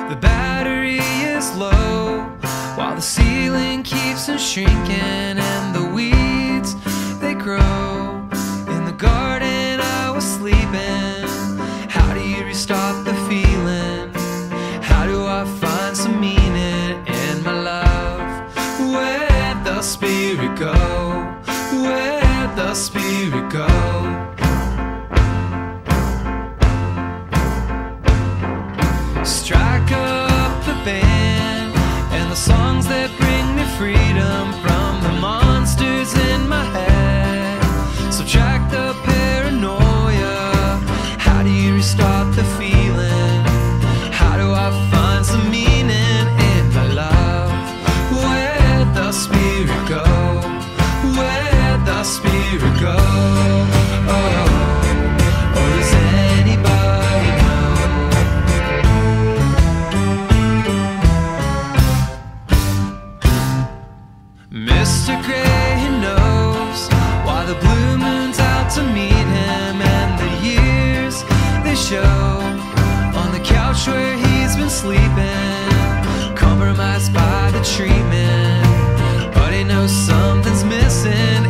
The battery is low, while the ceiling keeps on shrinking, and the weeds, they grow. In the garden I was sleeping. How do you restart the feeling? How do I find some meaning in my love? Where'd the spirit go? Where'd the spirit go? Strike up the band and the songs that bring me freedom from the monsters in my head. Subtract the paranoia. How do you restart the feeling? How do I find some meaning in my love? Where'd the spirit go? Where'd the spirit go? Oh, does anybody know? Mr. Gray knows why the blue moon's out to meet him, and the years they show on the couch where he's been sleeping, compromised by the treatment, but he knows something's missing